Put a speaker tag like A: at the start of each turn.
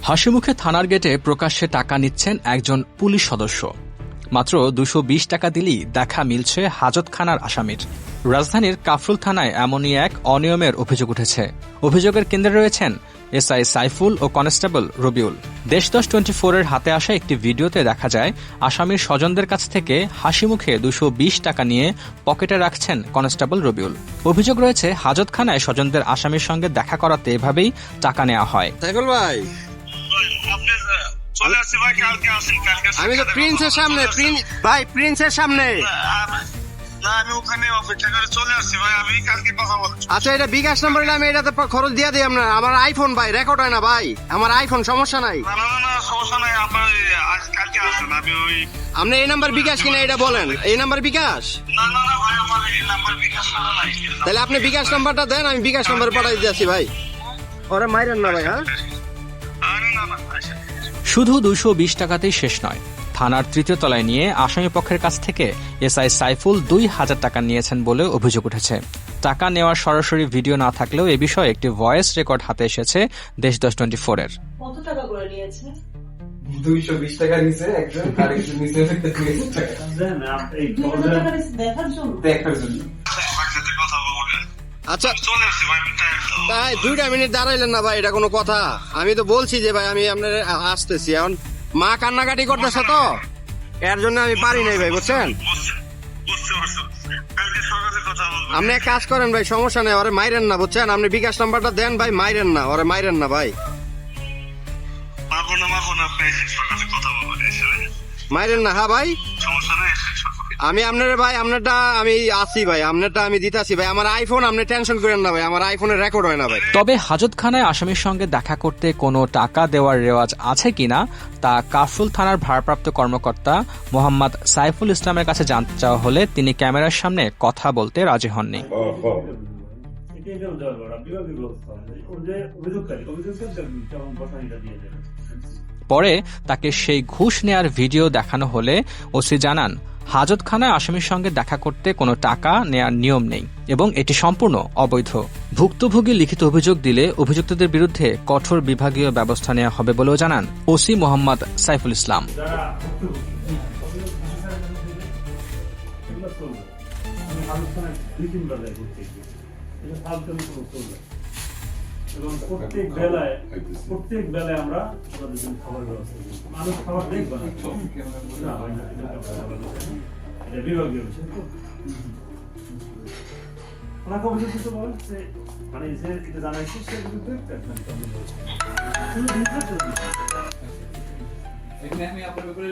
A: হাসিমুখে থানার গেটে প্রকাশ্যে টাকা নিচ্ছেন একজন পুলিশ সদস্য। মাত্র 220 টাকা দিলেই দেখা মিলছে হাজতখানার আসামির। রাজধানীর কাফরুল থানায় এমনই এক অনিয়মের অভিযোগ উঠেছে। অভিযোগের কেন্দ্রে রয়েছেন এসআই সাইফুল ও কনস্টেবল রবিউল। দেশদশ 24-এর হাতে আসা একটি ভিডিওতে দেখা যায় আসামির স্বজনদের কাছ থেকে হাসিমুখে 220 টাকা নিয়ে পকেটে রাখছেন কনস্টেবল রবিউল। অভিযোগ রয়েছে হাজতখানায় স্বজনদের আসামির সঙ্গে দেখা করাতে এভাবেই টাকা নেওয়া হয়।
B: সাইফুল ভাই, আমি তো প্রিন্সের সামনে, প্রিন্সের সামনে।
C: আমি ওখানে অপেক্ষা করে চলে আসছি ভাই, আমি কালকে কথা বলছি।
B: আচ্ছা, এটা বিকাশ নাম্বার হলে আমি এটাতে খরচ দিয়ে দিই আপনার। আমার আইফোন ভাই, রেকর্ড হয় না ভাই, আমার আইফোন, সমস্যা নাই।
C: না সমস্যা নাই, আপনার কালকে আসেন। আমি ওই
B: আপনি এই নাম্বার বিকাশ কিনা এটা বলেন, এই নাম্বার বিকাশ?
C: না ভাই, আমার এই নাম্বার বিকাশ করা নাই।
B: তাহলে আপনি বিকাশ নাম্বারটা দেন, আমি বিকাশ নাম্বার পাঠাই দিয়েছি ভাই। ওরা মাইরেন না ভাই। হ্যাঁ,
C: আরে না
A: শুধু 220 টাকাতেই শেষ নয়, থানার তৃতীয় তলায় নিয়ে আসামি পক্ষের কাছ থেকে এসআই সাইফুল 2000 টাকা নিয়েছেন বলে অভিযোগ উঠেছে। টাকা নেওয়ার সরাসরি ভিডিও না থাকলেও এ বিষয়ে একটি ভয়েস রেকর্ড হাতে এসেছে দেশদশ 24-এর।
D: কত টাকা করে নিয়েছে?
E: 220 টাকা নিছে একজন, আরেকজন নিছে 30 টাকা। দেখার জন্য
C: কথা বলবো।
B: আচ্ছা
C: চলে আসছি ভাই।
B: ভাই 2 মিনিট দাঁড়াইলেন না ভাই, এটা কোনো কথা? আমি তো বলছি যে ভাই আমি আপনার আসতেছি। এখন মা কান্নাকাটি করতেছে তো, এর জন্য আমি পারি নাই ভাই, বুঝছেন?
C: বুঝতে পারছো, কালকে সকালে কথা বলবো।
B: আপনি এক কাজ করেন ভাই, সমস্যা নেই, ওরে মাইরেন না, বুঝছেন? আপনি বিকাশ নাম্বারটা দেন ভাই, মাইরেন না, ওরে মাইরেন না ভাই,
C: মাখো না আপনি সকালে কথা বলবো।
B: মাইরেন না। হ্যাঁ ভাই,
C: সমস্যা নেই,
B: আমি আপনার ভাই, আপনারটা আমি আছি ভাই, আপনারটা আমি দিতাছি ভাই। আমার আইফোন, আপনি টেনশন করেন না ভাই, আমার আইফোনের রেকর্ড হয় না ভাই।
A: তবে হাজতখানায় আসামির সঙ্গে দেখা করতে কোনো টাকা দেওয়ার রেওয়াজ আছে কিনা তা কাফরুল থানার ভারপ্রাপ্ত কর্মকর্তা মোহাম্মদ সাইফুল ইসলামের কাছে জানতে চাওয়া হলে তিনি ক্যামেরার সামনে কথা বলতে রাজি হননি। পরে তাকে সেই ঘুষ নেয়ার ভিডিও দেখানো হলে ওসি জানান, হাজতখানায় আসামির সঙ্গে দেখা করতে কোনো টাকা নেয়ার নিয়ম নেই এবং এটি সম্পূর্ণ অবৈধ। ভুক্তভোগী লিখিত অভিযোগ দিলে অভিযুক্তদের বিরুদ্ধে কঠোর বিভাগীয় ব্যবস্থা নেওয়া হবে বলেও জানান ওসি মোহাম্মদ সাইফুল ইসলাম।
F: এবং প্রত্যেক বেলায় আমরা খাবার ব্যবস্থা করি। মানুষ খাবার দেখবে না, এটা বিভাগীয় বিষয়। ওনাকে অভিযোগ দিতে বলেন যে মানে যে এটা জানাইছে সে বিরুদ্ধে
E: এখানে আমি আপনার ব্যাপারে